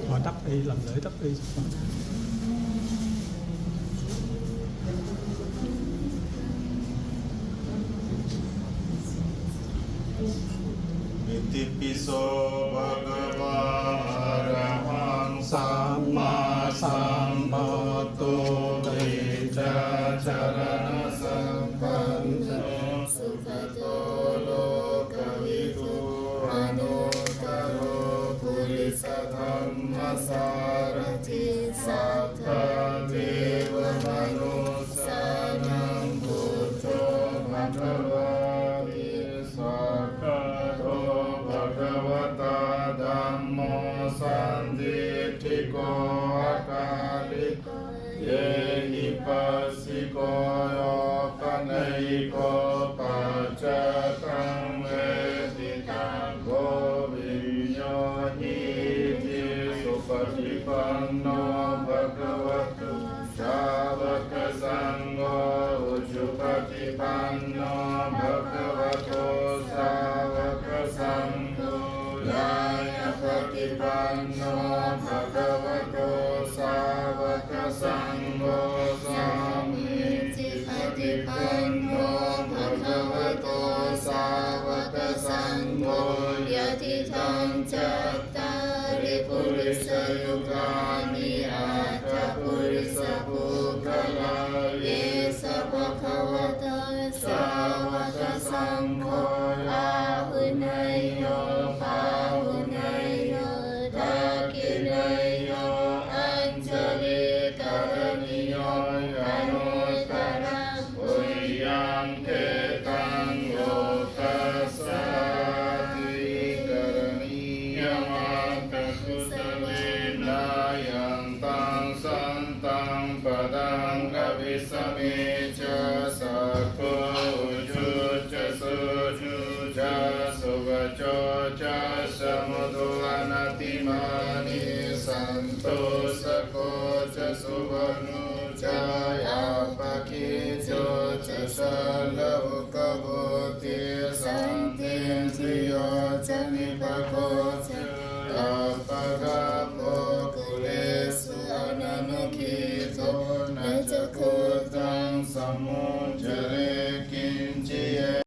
Họ đắp y, làm lễ đắp y. Itipiso bhagava arahang samma sambuddho teja charana sampanno sukhato lokavidu anuttaro purisa dhamma sarati sattva deva manusanam buddho bhagavati sakkato bhagavata dhammo sanditthiko akaliko yehi pasiko yokaneiko pacakam veditang govinyoniti supatipanno bhagavatu savaka sangho ujupatipanno bhagavato savaka sangho yaya patipanno bhagavato savaka sangho samiti patipanno bhagavato savaka sangho yatitham cattari purisa yugani atta purisa pukkala yesa bhagavata savaka sangho ahunayo pahunayo dakinayo anjali karaniyo anuttaram puryam ketang lokasati karaniyam akakusalena yantang santang padang kavisamecha sakko ujuja sujuja suvacho cha samudvanatimani santo sako cha suvanu cha yapakicho cha salav